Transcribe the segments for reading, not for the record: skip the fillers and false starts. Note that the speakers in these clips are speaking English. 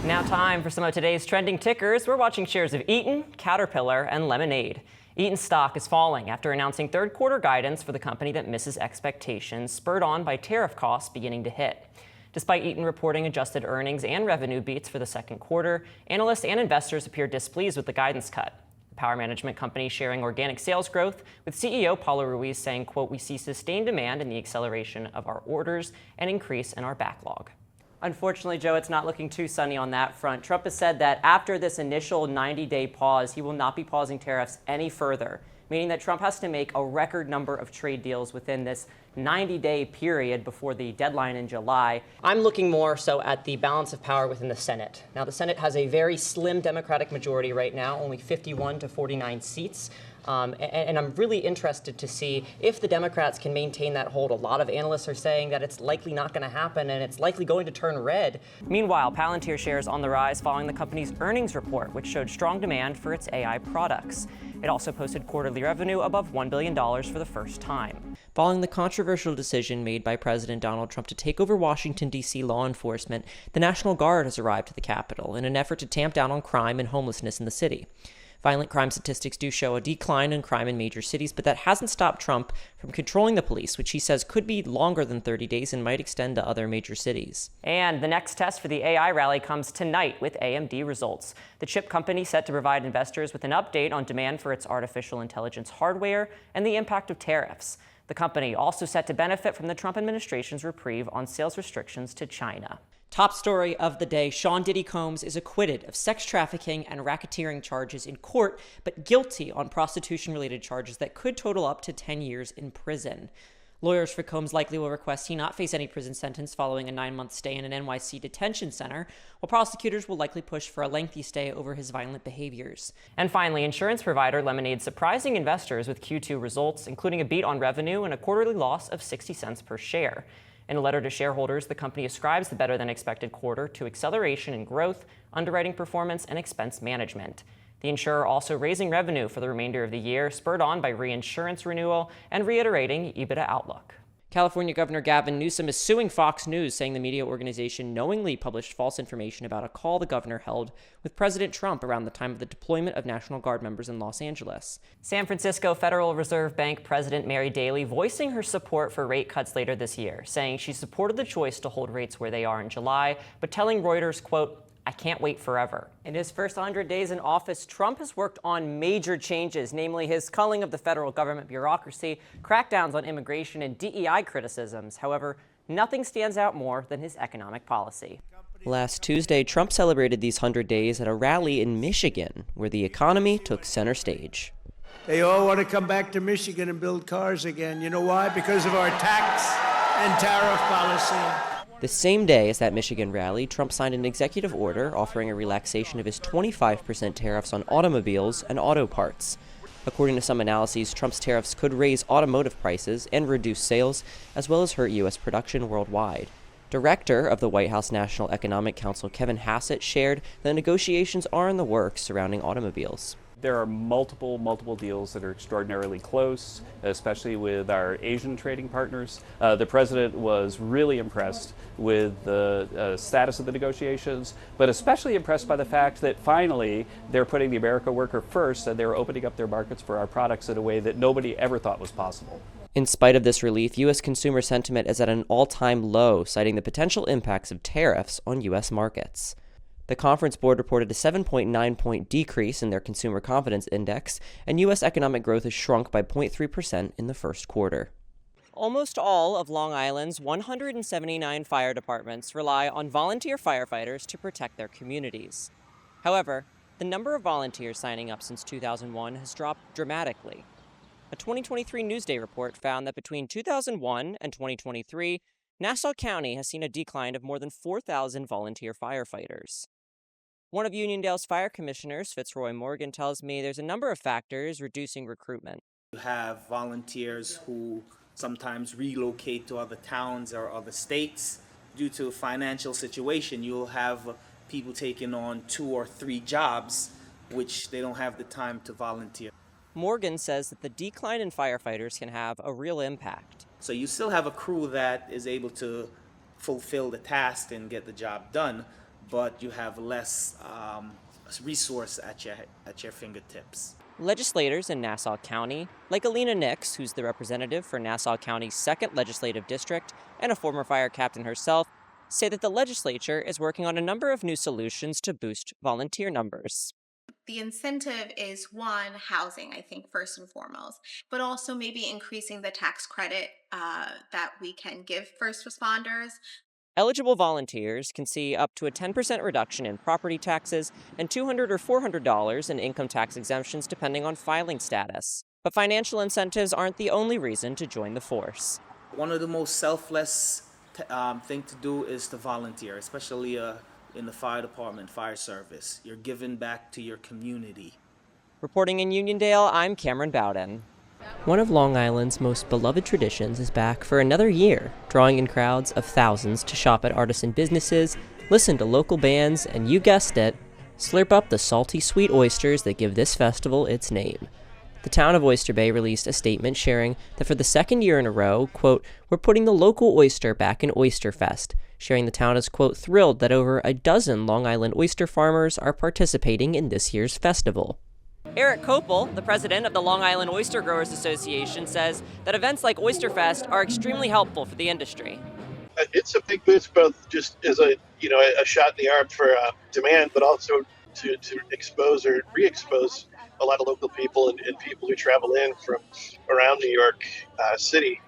Now time for some of today's trending tickers. We're watching shares of Eaton, Caterpillar, and Lemonade. Eaton stock is falling after announcing third quarter guidance for the company that misses expectations, spurred on by tariff costs beginning to hit. Despite Eaton reporting adjusted earnings and revenue beats for the second quarter, analysts and investors appear displeased with the guidance cut. The power management company sharing organic sales growth, with CEO Paulo Ruiz saying, quote, "We see sustained demand in the acceleration of our orders and increase in our backlog." Unfortunately, Joe, it's not looking too sunny on that front. Trump has said that after this initial 90-day pause, he will not be pausing tariffs any further, meaning that Trump has to make a record number of trade deals within this 90-day period before the deadline in July. I'm looking more so at the balance of power within the Senate. Now, the Senate has a very slim Democratic majority right now, only 51 to 49 seats. And I'm really interested to see if the Democrats can maintain that hold. A lot of analysts are saying that it's likely not going to happen and it's likely going to turn red. Meanwhile, Palantir shares on the rise following the company's earnings report, which showed strong demand for its AI products. It also posted quarterly revenue above $1 billion for the first time. Following the controversial decision made by President Donald Trump to take over Washington, D.C. law enforcement, the National Guard has arrived at the Capitol in an effort to tamp down on crime and homelessness in the city. Violent crime statistics do show a decline in crime in major cities, but that hasn't stopped Trump from controlling the police, which he says could be longer than 30 days and might extend to other major cities. And the next test for the AI rally comes tonight with AMD results. The chip company set to provide investors with an update on demand for its artificial intelligence hardware and the impact of tariffs. The company also set to benefit from the Trump administration's reprieve on sales restrictions to China. Top story of the day, Sean Diddy Combs is acquitted of sex trafficking and racketeering charges in court, but guilty on prostitution-related charges that could total up to 10 years in prison. Lawyers for Combs likely will request he not face any prison sentence following a 9-month stay in an NYC detention center, while prosecutors will likely push for a lengthy stay over his violent behaviors. And finally, insurance provider Lemonade surprising investors with Q2 results, including a beat on revenue and a quarterly loss of 60 cents per share. In a letter to shareholders, the company ascribes the better-than-expected quarter to acceleration in growth, underwriting performance, and expense management. The insurer also raising revenue for the remainder of the year, spurred on by reinsurance renewal and reiterating EBITDA outlook. California Governor Gavin Newsom is suing Fox News, saying the media organization knowingly published false information about a call the governor held with President Trump around the time of the deployment of National Guard members in Los Angeles. San Francisco Federal Reserve Bank President Mary Daly voicing her support for rate cuts later this year, saying she supported the choice to hold rates where they are in July, but telling Reuters, quote, "I can't wait forever." In his first 100 days in office, Trump has worked on major changes, namely his culling of the federal government bureaucracy, crackdowns on immigration, and DEI criticisms. However, nothing stands out more than his economic policy. Last Tuesday, Trump celebrated these 100 days at a rally in Michigan, where the economy took center stage. They all want to come back to Michigan and build cars again. You know why? Because of our tax and tariff policy. The same day as that Michigan rally, Trump signed an executive order offering a relaxation of his 25% tariffs on automobiles and auto parts. According to some analyses, Trump's tariffs could raise automotive prices and reduce sales, as well as hurt U.S. production worldwide. Director of the White House National Economic Council, Kevin Hassett, shared that negotiations are in the works surrounding automobiles. There are multiple deals that are extraordinarily close, especially with our Asian trading partners. The president was really impressed with the status of the negotiations, but especially impressed by the fact that finally they're putting the American worker first and they're opening up their markets for our products in a way that nobody ever thought was possible. In spite of this relief, U.S. consumer sentiment is at an all-time low, citing the potential impacts of tariffs on U.S. markets. The Conference Board reported a 7.9-point decrease in their Consumer Confidence Index, and U.S. economic growth has shrunk by 0.3% in the first quarter. Almost all of Long Island's 179 fire departments rely on volunteer firefighters to protect their communities. However, the number of volunteers signing up since 2001 has dropped dramatically. A 2023 Newsday report found that between 2001 and 2023, Nassau County has seen a decline of more than 4,000 volunteer firefighters. One of Uniondale's fire commissioners, Fitzroy Morgan, tells me there's a number of factors reducing recruitment. You have volunteers who sometimes relocate to other towns or other states due to financial situation. You'll have people taking on 2 or 3 jobs, which they don't have the time to volunteer. Morgan says that the decline in firefighters can have a real impact. So you still have a crew that is able to fulfill the task and get the job done, but you have less resource at your fingertips. Legislators in Nassau County, like Alina Nix, who's the representative for Nassau County's 2nd Legislative District and a former fire captain herself, say that the legislature is working on a number of new solutions to boost volunteer numbers. The incentive is, one, housing, I think, first and foremost, but also maybe increasing the tax credit that we can give first responders. Eligible volunteers can see up to a 10% reduction in property taxes and $200 or $400 in income tax exemptions depending on filing status. But financial incentives aren't the only reason to join the force. One of the most selfless thing to do is to volunteer, especially in the fire department, fire service. You're giving back to your community. Reporting in Uniondale, I'm Camryn Bowden. One of Long Island's most beloved traditions is back for another year, drawing in crowds of thousands to shop at artisan businesses, listen to local bands, and you guessed it, slurp up the salty sweet oysters that give this festival its name. The town of Oyster Bay released a statement sharing that for the 2nd year in a row, quote, we're putting the local oyster back in Oyster Fest, sharing the town is, quote, thrilled that over a dozen Long Island oyster farmers are participating in this year's festival. Eric Kopel, the president of the Long Island Oyster Growers Association, says that events like Oyster Fest are extremely helpful for the industry. It's a big boost, both just as a shot in the arm for demand, but also to expose or re-expose a lot of local people and people who travel in from around New York City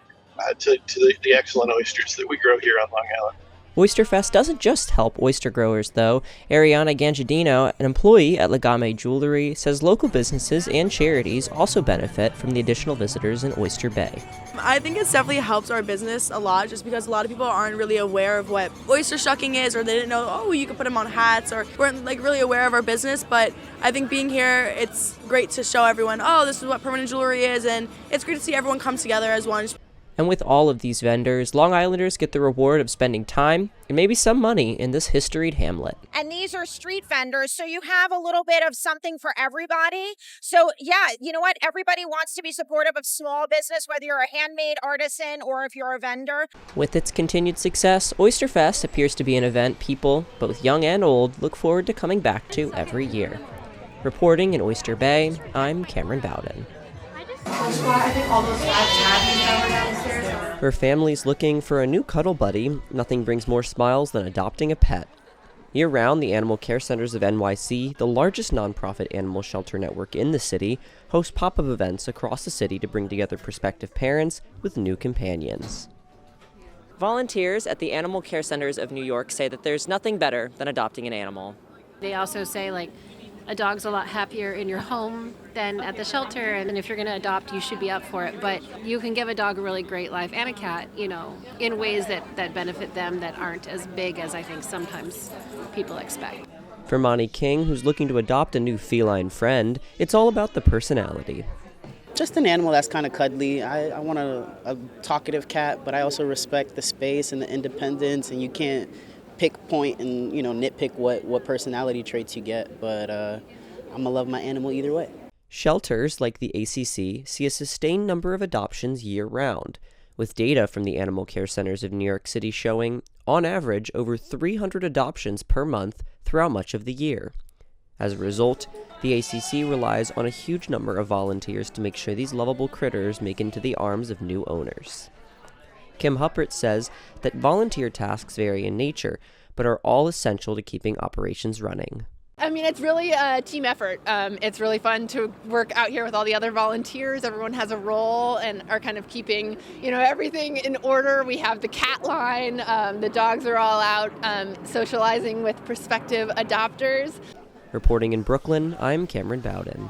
to the excellent oysters that we grow here on Long Island. Oysterfest doesn't just help oyster growers, though. Ariana Ganjadino, an employee at Legame Jewelry, says local businesses and charities also benefit from the additional visitors in Oyster Bay. I think it definitely helps our business a lot, just because a lot of people aren't really aware of what oyster shucking is, or they didn't know, oh, you can put them on hats, or weren't really aware of our business. But I think being here, it's great to show everyone, oh, this is what permanent jewelry is, and it's great to see everyone come together as one. And with all of these vendors, Long Islanders get the reward of spending time and maybe some money in this historied hamlet. And these are street vendors, so you have a little bit of something for everybody. So yeah, you know what? Everybody wants to be supportive of small business, whether you're a handmade artisan or if you're a vendor. With its continued success, Oysterfest appears to be an event people, both young and old, look forward to coming back to every year. Reporting in Oyster Bay, I'm Camryn Bowden. For families looking for a new cuddle buddy, nothing brings more smiles than adopting a pet. Year-round, the Animal Care Centers of NYC, the largest nonprofit animal shelter network in the city, host pop-up events across the city to bring together prospective parents with new companions. Volunteers at the Animal Care Centers of New York say that there's nothing better than adopting an animal. They also say, a dog's a lot happier in your home than at the shelter, and if you're going to adopt, you should be up for it. But you can give a dog a really great life, and a cat, in ways that benefit them that aren't as big as I think sometimes people expect. For Monty King, who's looking to adopt a new feline friend, it's all about the personality. Just an animal that's kind of cuddly. I want a talkative cat, but I also respect the space and the independence, and you can't point and nitpick what personality traits you get, but I'm gonna love my animal either way. Shelters like the ACC see a sustained number of adoptions year-round, with data from the Animal Care Centers of New York City showing, on average, over 300 adoptions per month throughout much of the year. As a result, the ACC relies on a huge number of volunteers to make sure these lovable critters make it into the arms of new owners. Kim Huppert says that volunteer tasks vary in nature, but are all essential to keeping operations running. I mean, it's really a team effort. It's really fun to work out here with all the other volunteers. Everyone has a role and are kind of keeping, everything in order. We have the cat line. The dogs are all out socializing with prospective adopters. Reporting in Brooklyn, I'm Camryn Bowden.